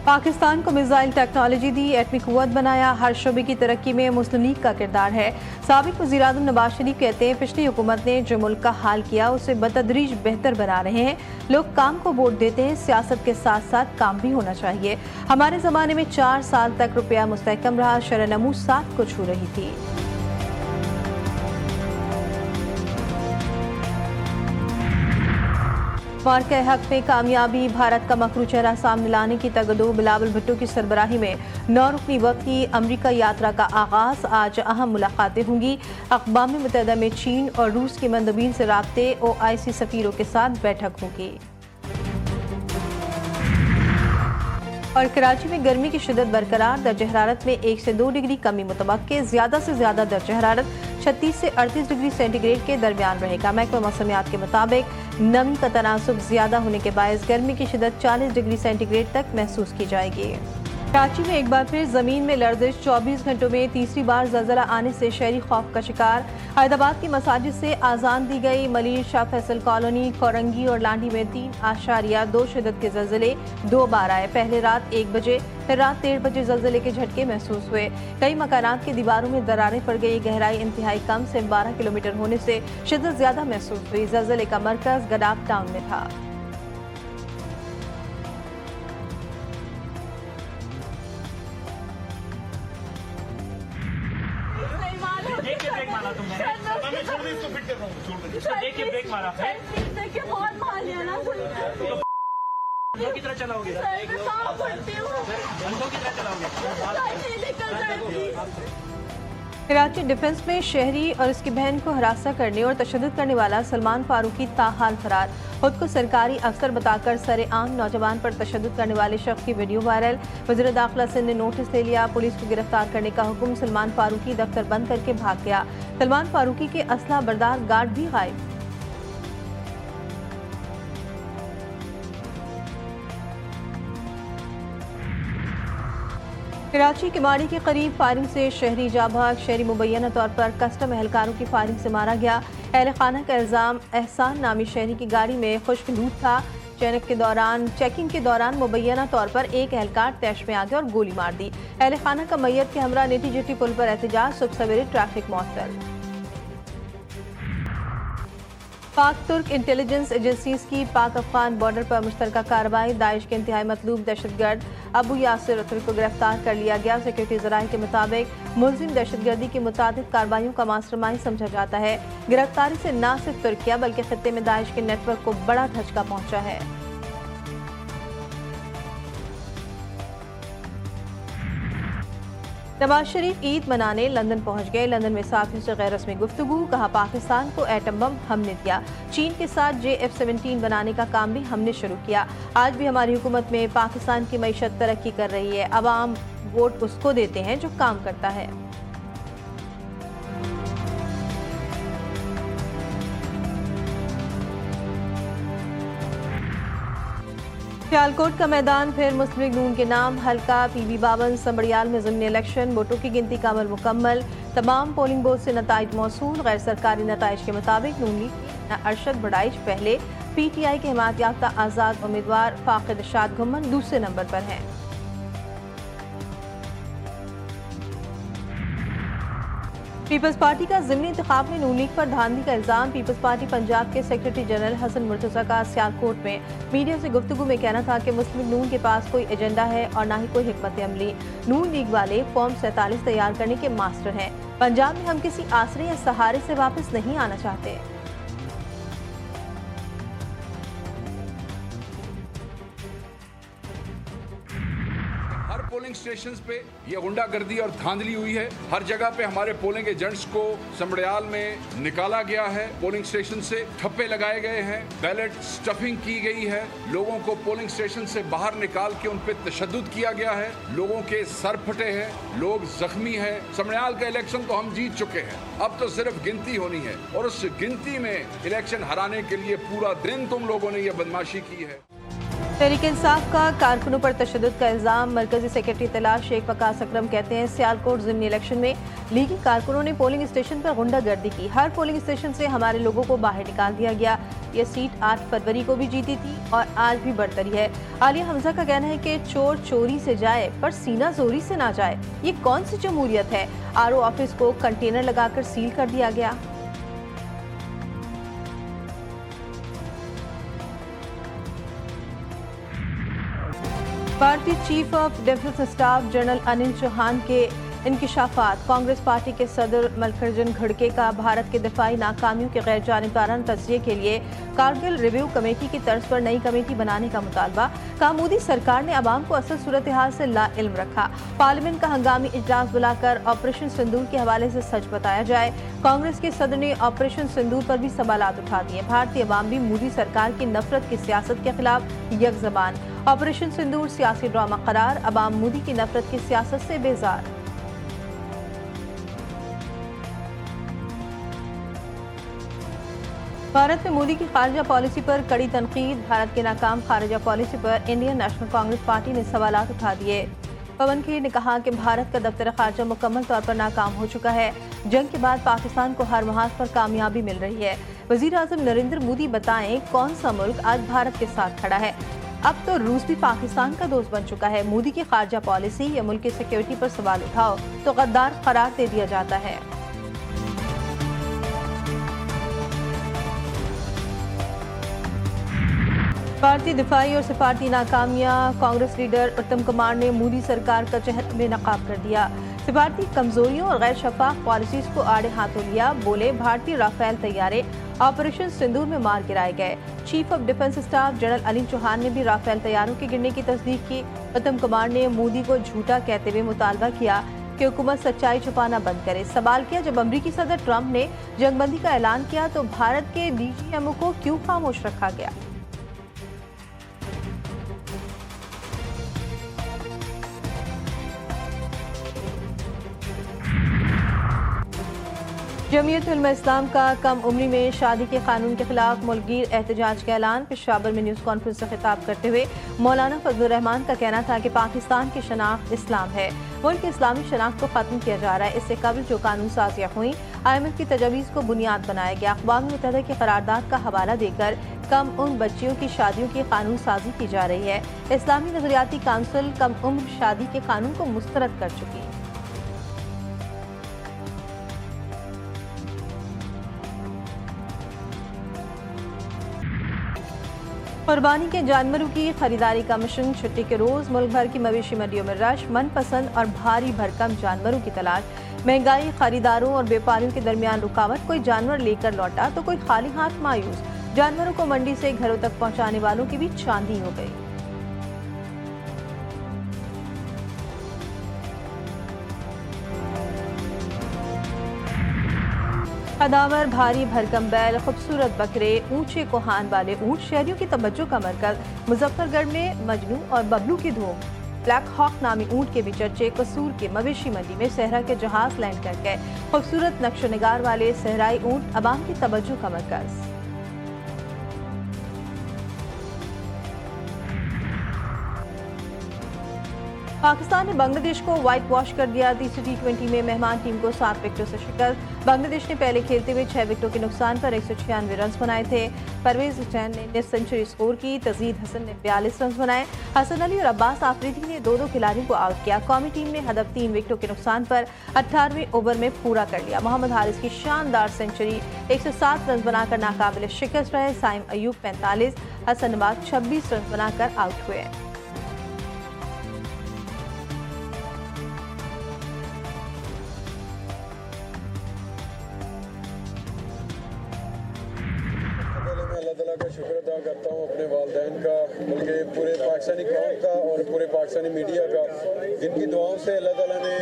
पाकिस्तान को missile technology दी, एटमी कुव्वत बनाया, हर शोबे की तरक्की में मुस्लिम लीग का किरदार है। साबिक वज़ीर-ए-आज़म नवाज शरीफ कहते हैं पिछली हुकूमत ने जो मुल्क का हाल किया उसे बतदरीज बेहतर बना रहे हैं। लोग काम को वोट देते हैं, सियासत के साथ साथ काम भी होना चाहिए। हमारे ज़माने में 4 साल तक रुपया मुस्तहकम रहा, शरह-नमू 7 को छू रही थी। मार्के हक में कामयाबी, भारत का मकरू चेहरा सामने लाने की तगदो। बिलावल भुट्टो की सरबराही में 9 रुकनी वक्त की अमरीका यात्रा का आगाज। आज अहम मुलाकातें होंगी। अक़वाम मुत्तहिदा में चीन और रूस के मंदबीन से राब्ते, OIC सफ़ीरों के साथ बैठक होगी। और कराची में गर्मी की शिद्दत बरकरार, दर्जे हरारत में 1 से 2 डिग्री कमी मुतवक्के। ज़्यादा से ज़्यादा दर्जे हरारत 36 से 38 डिग्री सेंटीग्रेड के दरमियान रहेगा। महकमा मौसमियात के मुताबिक नमी का तनासुब ज़्यादा होने के बायस गर्मी की शिद्दत 40 डिग्री सेंटीग्रेड तक महसूस की जाएगी। कराची में एक बार फिर जमीन में लर्जिश, 24 घंटों में तीसरी बार ज़लज़ला आने से शहरी खौफ का शिकार। हैदराबाद की मसाजिद से आज़ान दी गई। मलिर, शाह फैसल कॉलोनी, कोरंगी और लांडी में 3.2 शिद्दत के ज़लज़ले 2 बार आए। पहले रात 1 बजे, फिर रात 1:30 बजे ज़लज़ले के झटके महसूस हुए। कई मकानात की दीवारों में दरारें पड़ गई। गहराई इंतहाई कम से 12 किलोमीटर होने से शिद्दत ज़्यादा महसूस हुई। ज़लज़ले का मरकज़ गडाफ टाउन में था। ब्रेक मारा तुमने, मैं छोड़ दी इसको, फिट कर रहा हूँ, छोड़ दे, देखिए ब्रेक मारा है, देखिए बहुत मार लिया ना, तो की तरह चलाओगे, बंदों की तरह चलाओगे। कराची डिफेंस में शहरी और उसकी बहन को हरासा करने और तशद्दुद करने वाला सलमान फारूकी ताहाल फरार। खुद को सरकारी अफसर बताकर सरेआम नौजवान पर तशद्दुद करने वाले शख्स की वीडियो वायरल। वज़ीर दाखिला सिंध ने नोटिस ले लिया, पुलिस को गिरफ्तार करने का हुक्म। सलमान फारूकी दफ्तर बंद करके भाग गया। सलमान फारूकी के असला बरदार गार्ड भी गायब। कराची किमाड़ी के करीब फायरिंग से शहरी जाबाग, शहरी मुबैना तौर पर कस्टम एहलकारों की फायरिंग से मारा गया। अहल खाना का इल्ज़ाम एहसान नामी शहरी की गाड़ी में खुश्क लूट था। चेकिंग के दौरान मुबैना तौर पर एक एहलकार तैश में आ गया और गोली मार दी। अहल खाना का मैयत के हमरा नेटी जेटी पुल पर एहतजाज, सुबह सवेरे ट्रैफिक मअतल। पाक तुर्क इंटेलिजेंस एजेंसीज की पाक अफगान बॉर्डर पर मुश्तरका कार्रवाई। दाइश के इंतहाई मतलूब दहशतगर्द अबू यासिर उतरी को गिरफ्तार कर लिया गया। सिक्योरिटी ज़राए के मुताबिक मुलजिम दहशतगर्दी की मुतादिद कार्रवाइयों का मास्टरमाइंड समझा जाता है। गिरफ्तारी से न सिर्फ तुर्किया बल्कि खित्ते में दाइश के नेटवर्क को बड़ा धचका पहुंचा है। नवाज शरीफ ईद मनाने लंदन पहुंच गए। लंदन में साफियों से गैर रस्मी गुफ्तगू। कहा पाकिस्तान को एटम बम हमने दिया, चीन के साथ JF-17 बनाने का काम भी हमने शुरू किया। आज भी हमारी हुकूमत में पाकिस्तान की मईशत तरक्की कर रही है। अवाम वोट उसको देते हैं जो काम करता है। सियालकोट का मैदान फिर मुस्लिम लीग नून के नाम। हल्का PB52 संबड़ियाल में ज़िमनी इलेक्शन। वोटों की गिनती का अमल मुकम्मल। तमाम पोलिंग बूथ से नताइज मौसूल। गैर सरकारी नताइज के मुताबिक नून लीग अरशद बड़ाइच पहले, PTI के हिमायत याफ्ता आज़ाद उम्मीदवार फाकिद शाद घुम्मन दूसरे नंबर पर हैं। पीपल्स पार्टी का ज़िमनी इंतखाब में नून लीग पर धांधली का इल्ज़ाम। पीपल्स पार्टी पंजाब के सेक्रेटरी जनरल हसन मुर्तज़ा का सियालकोट में मीडिया से गुफ्तगू में कहना था कि मुस्लिम नून के पास कोई एजेंडा है और ना ही कोई हिकमत अमली। नून लीग वाले फॉर्म 47 तैयार करने के मास्टर हैं। पंजाब में हम किसी आसरे या सहारे से वापस नहीं आना चाहते। पोलिंग स्टेशंस पे ये गुंडागर्दी और धांधली हुई है। हर जगह पे हमारे पोलिंग एजेंट्स को संबड़ियाल में निकाला गया है। पोलिंग स्टेशन से ठप्पे लगाए गए हैं, बैलेट स्टफिंग की गई है, लोगों को पोलिंग स्टेशन से बाहर निकाल के उन पे तशद्दुद किया गया है, लोगों के सर फटे हैं, लोग जख्मी हैं। संबड़ियाल का इलेक्शन तो हम जीत चुके हैं, अब तो सिर्फ गिनती होनी है और उस गिनती में इलेक्शन हराने के लिए पूरा दिन तुम लोगों ने ये बदमाशी की है। तहरीक इंसाफ का कारकुनों पर तशद्दुद का इल्जाम। मरकजी सेक्रेटरी इत्तला शेख वकास अकरम कहते हैं सियालकोट ज़िमनी इलेक्शन में लीगी कारकुनों ने पोलिंग स्टेशन पर गुंडागर्दी की। हर पोलिंग स्टेशन से हमारे लोगों को बाहर निकाल दिया गया। ये सीट 8 फरवरी को भी जीती थी और आज भी बरतरी है। आलिया हमजा का कहना है कि चोर चोरी से जाए पर सीना जोरी से ना जाए। ये कौन सी जमहूरियत है। आरओ ऑफिस को कंटेनर लगाकर सील कर दिया गया। भारतीय chief of defence staff general Anil Chauhan के इंकिशाफात। कांग्रेस पार्टी के सदर मल्लिकार्जुन खड़गे का भारत के दिफाई नाकामियों के गैर जानिबदाराना तज्जिये के लिए कारगिल रिव्यू कमेटी की तर्ज पर नई कमेटी बनाने का मुतालबा। कहा मोदी सरकार ने अवाम को असल सूरत हाल से लाइल्म रखा। पार्लियामेंट का हंगामी इजलास बुलाकर ऑपरेशन सिंदूर के हवाले से सच बताया जाए। कांग्रेस के सदर ने ऑपरेशन सिंदूर पर भी सवालात उठा दिए। भारतीय अवाम भी मोदी सरकार की नफरत की सियासत के खिलाफ यकजबान। ऑपरेशन सिंदूर सियासी ड्रामा करार। अवाम मोदी की नफरत की सियासत से बेजार। भारत में मोदी की खारजा पॉलिसी पर कड़ी तनकीद। भारत के नाकाम खारजा पॉलिसी पर इंडियन नेशनल कांग्रेस पार्टी ने सवालात उठा दिए। पवन खेर ने कहा कि भारत का दफ्तर खारजा मुकम्मल तौर पर नाकाम हो चुका है। जंग के बाद पाकिस्तान को हर महाज पर कामयाबी मिल रही है। वजीर आजम नरेंद्र मोदी बताएं कौन सा मुल्क आज भारत के साथ खड़ा है। अब तो रूस भी पाकिस्तान का दोस्त बन चुका है। मोदी की खारजा पॉलिसी या मुल्क की सिक्योरिटी पर सवाल उठाओ तो गद्दार करार दे दिया जाता है। भारतीय दिफाई और सिफारती नाकामियां। कांग्रेस लीडर उत्तम कुमार ने मोदी सरकार का चेहरा बेनकाब कर दिया। सिफारती कमजोरियों और गैर शफाफ पॉलिसीज को आड़े हाथों लिया। बोले भारतीय राफेल तैयारे ऑपरेशन सिंदूर में मार गिराए गए। Chief of defence staff general Anil Chauhan ने भी राफेल तैयारों के गिरने की तस्दीक की। उत्तम कुमार ने मोदी को झूठा कहते हुए मुतालबा किया कि हुकूमत सच्चाई छुपाना बंद करे। सवाल किया जब अमरीकी सदर ट्रंप ने जंगबंदी का ऐलान किया तो भारत के डीजीएमओ को क्यों खामोश रखा गया। जमीयत उलमा इस्लाम का कम उम्री में शादी के कानून के खिलाफ मुल्कगीर एहतजाज का ऐलान। पेशावर में न्यूज़ कॉन्फ्रेंस से खिताब करते हुए मौलाना फजलुर रहमान का कहना था कि पाकिस्तान की शनाख्त इस्लाम है। मुल्क की इस्लामी शनाख्त को खत्म किया जा रहा है। इससे कबल जो कानून साजियाँ हुई IMF की तजवीज़ को बुनियाद बनाया गया। अक़वाम मुत्तहिदा की करारदाद का हवाला देकर कम उम्र बच्चियों की शादियों की कानून साजी की जा रही है। इस्लामी नजरियाती काउंसिल कम उम्र शादी के कानून को मुस्तरद कर चुकी है। कुर्बानी के जानवरों की खरीदारी का मिशन। छुट्टी के रोज मुल्क भर की मवेशी मंडियों में रश। मनपसंद और भारी भरकम जानवरों की तलाश। महंगाई, खरीदारों और व्यापारियों के दरमियान रुकावट। कोई जानवर लेकर लौटा तो कोई खाली हाथ मायूस। जानवरों को मंडी से घरों तक पहुंचाने वालों की भी चांदी हो गई। कदावर, भारी भरकम बैल, खूबसूरत बकरे, ऊंचे कोहान वाले ऊंट शहरियों की तवज्जो का मरकज। मुजफ्फरगढ़ में मजनू और बबलू की धूम। ब्लैक हॉक नामी ऊंट के भी चर्चे। कसूर के मवेशी मंडी में सहरा के जहाज लैंड कर गए। खूबसूरत नक्शो निगार वाले सहराई ऊंट अवाम की तवज्जो का मरकज। पाकिस्तान ने बांग्लादेश को व्हाइट वॉश कर दिया। तीसरी T20 में मेहमान टीम को 7 विकेटों से शिकस्त। बांग्लादेश ने पहले खेलते हुए 6 विकेटों के नुकसान पर 196 रन बनाए थे। परवेज हुसैन ने सेंचुरी स्कोर की। तजीद हसन ने 42 रन बनाए। हसन अली और अब्बास आफरीदी ने 2-2 खिलाड़ियों को आउट किया। कौमी टीम ने हदफ 3 विकेटों के नुकसान पर 18वें ओवर में पूरा कर लिया। मोहम्मद हारिस की शानदार सेंचुरी। 107 रन बनाकर नाकाबिल शिकस्त रहे। साइम अयूब 45, हसन नवाज 26 रन बनाकर आउट हुए। शुक्र अदा करता हूँ अपने वालिदैन का, बल्कि पूरे पाकिस्तानी कौम का और पूरे पाकिस्तानी मीडिया का, जिनकी दुआओं से अल्लाह ताला ने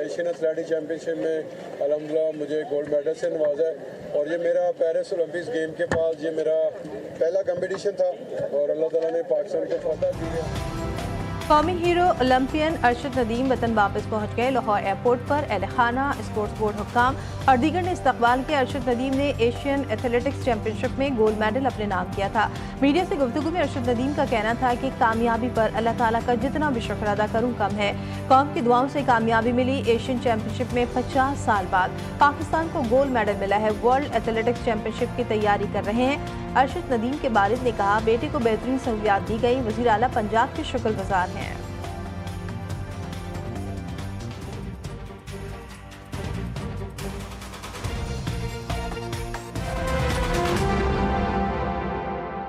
एशियन एथलेटिक्स चैम्पियनशिप में अल्हम्दुलिल्लाह मुझे गोल्ड मेडल से नवाजा है। और ये मेरा पेरिस ओलंपिक्स गेम के बाद ये मेरा पहला कंपटीशन था और अल्लाह ताला ने पाकिस्तान को फतह दी है। कौमी हीरो ओलंपियन अरशद नदीम वतन वापस पहुंच गए। लाहौर एयरपोर्ट पर अहल खाना, स्पोर्ट्स बोर्ड हुक्काम और दीगर ने इस्तकबाल किया। अरशद नदीम ने एशियन एथलेटिक्स चैंपियनशिप में गोल्ड मेडल अपने नाम किया था। मीडिया से गुफ्तगू में अरशद नदीम का कहना था कि कामयाबी पर अल्लाह ताला का जितना भी शुक्र अदा करूं कम है। कौम की दुआओं से कामयाबी मिली। एशियन चैंपियनशिप में 50 साल बाद पाकिस्तान को गोल्ड मेडल मिला है। वर्ल्ड एथलेटिक्स चैंपियनशिप की तैयारी कर रहे हैं। अरशद नदीम के वालिद ने कहा, बेटे को बेहतरीन सहूलियात दी गई। वज़ीर आला पंजाब के शुक्रगुजार हैं।